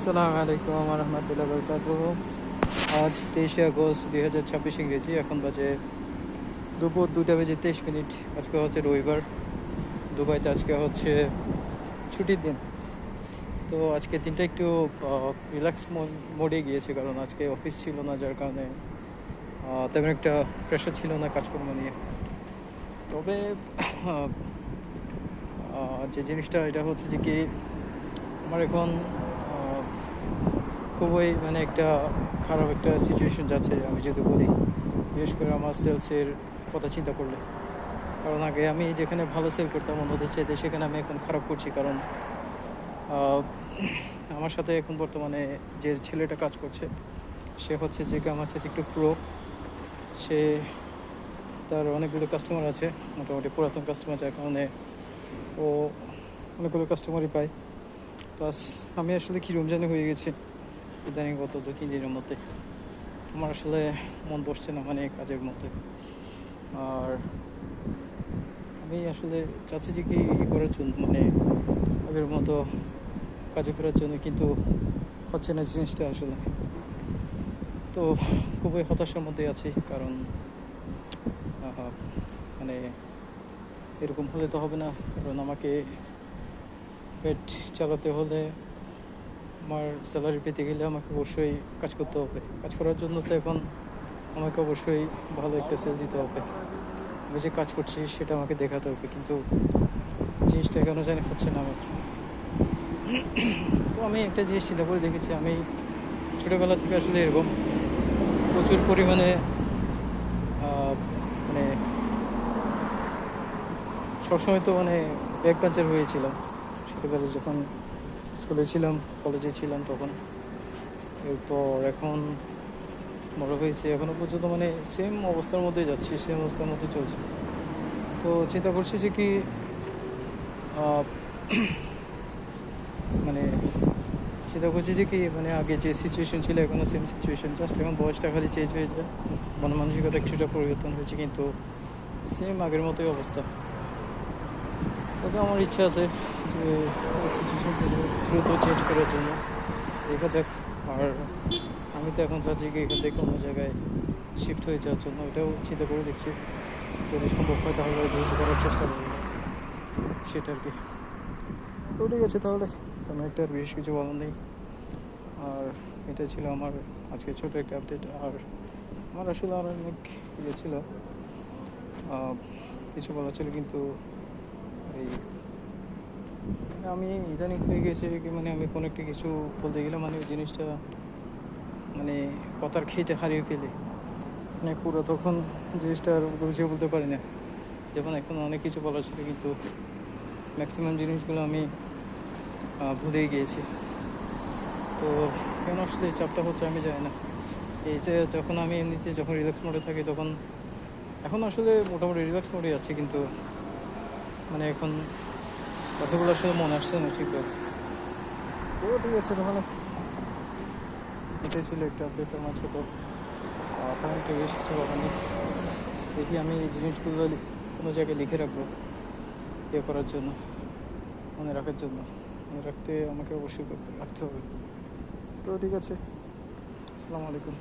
আসসালামু আলাইকুম রহমতুল্লাহ বরকাতুহ। আজ 23শে আগস্ট 2026 ইংরেজি। এখন বাজে দুপুর 2টা বেজে 23 মিনিট। আজকে হচ্ছে রবিবার। দুবাইতে আজকে হচ্ছে ছুটির দিন। তো আজকে দিনটা একটু রিল্যাক্স মোডে গিয়েছে, কারণ আজকে অফিস ছিল না, যার কারণে তেমন একটা প্রেশার ছিল না কাজকর্ম নিয়ে। তবে যে জিনিসটা এটা হচ্ছে যে কি, আমার এখন খুবই একটা খারাপ একটা সিচুয়েশন যাচ্ছে, আমি যদি বলি। বিশেষ করে আমার সেলসের কথা চিন্তা করলে, কারণ আগে আমি যেখানে ভালো সেল করতাম অন্যদের চাইতে, সেখানে আমি এখন খারাপ করছি। কারণ আমার সাথে এখন বর্তমানে যে ছেলেটা কাজ করছে, সে হচ্ছে যে আমার সাথে একটু প্রো। সে তার অনেকগুলো কাস্টমার আছে, মোটামুটি পুরাতন কাস্টমার, যার কারণে ও অনেকগুলো কাস্টমারই পায়। প্লাস আমি আসলে কি রমজানে হয়ে গেছি ইদানিং গত 2-3 দিনের মধ্যে। আমার আসলে মন বসছে না কাজের মধ্যে। আর আমি আসলে চাচ্ছি যে কি করার জন্য, আগের মতো কাজে ফেরার জন্য, কিন্তু হচ্ছে না জিনিসটা আসলে। তো খুবই হতাশার মধ্যে আছি, কারণ এরকম হলে তো হবে না। কারণ আমাকে পেট চালাতে হলে, আমার স্যালারি পেতে গেলে আমাকে অবশ্যই কাজ করতে হবে। কাজ করার জন্য তো এখন আমাকে অবশ্যই ভালো একটা সেল দিতে হবে। আমি যে কাজ করছি সেটা আমাকে দেখাতে হবে, কিন্তু জিনিসটা কেন জানি হচ্ছে না আমার। তো আমি একটা জিনিস চিন্তা করে দেখেছি, আমি ছোটোবেলা থেকে আসলে এরকম প্রচুর পরিমাণে মানে সবসময় তো ব্যাক বেঞ্চার হয়েছিলাম ছোটোবেলায়, যখন স্কুলে ছিলাম, কলেজে ছিলাম তখন। এরপর এখন বড় হয়েছে, এখনও পর্যন্ত সেম অবস্থার মধ্যে যাচ্ছি, সেম অবস্থার মধ্যে চলছে। তো চিন্তা করছি যে কি চিন্তা করছি যে কি আগে যে সিচুয়েশন ছিল এখনও সেম সিচুয়েশন, জাস্ট এখন বয়সটা খালি চেঞ্জ হয়ে যায়, মন মানসিকতা কিছুটা পরিবর্তন হয়েছে, কিন্তু সেম আগের মতোই অবস্থা। তবে আমার ইচ্ছা আছে যে সিচুয়েশনটা দ্রুত চেঞ্জ করার জন্য, দেখা যাক। আর আমি তো এখন চাচ্ছি কি এখান থেকে অন্য জায়গায় শিফট হয়ে যাওয়ার জন্য, এটাও চিন্তা করে দেখছি। যদি সম্ভব হয় তাহলে দ্রুত করার চেষ্টা করবো, সেটা আর কি। তো ঠিক আছে, তাহলে তেমন একটা আর বিশেষ কিছু বলার নেই। আর এটা ছিল আমার আজকে ছোটো একটা আপডেট। আর আমার আসলে আর অনেক ছিল, কিছু বলা ছিল, কিন্তু এই আমি ইদানিং হয়ে গেছে কি আমি কোনো একটা কিছু বলতে গেলে ওই জিনিসটা কথার খেটে হারিয়ে ফেলি। পুরো তখন জিনিসটা আর বুঝিয়ে বলতে পারি না। যেমন এখন অনেক কিছু বলা ছিল, কিন্তু ম্যাক্সিমাম জিনিসগুলো আমি ভুলেই গিয়েছি। তো কেন আসলে এই চাপটা হচ্ছে আমি জানি না। এই যে যখন আমি এমনিতে যখন রিল্যাক্স মোডে থাকি, তখন এখন আসলে মোটামুটি রিল্যাক্স মোডে আছি, কিন্তু এখন কথাগুলো আসলে মনে আসছে না ঠিকভাবে। তো ঠিক আছে, তাহলে এটাই ছিল একটা আপডেট আমার ছোটো। তেমন একটা বেশ কিছু বলার নেই। দেখি আমি এই জিনিসগুলো কোনো জায়গায় লিখে রাখবো, ইয়ে করার জন্য, মনে রাখার জন্য। মনে রাখতে আমাকে অবশ্যই রাখতে হবে। তো ঠিক আছে, আসসালামু আলাইকুম।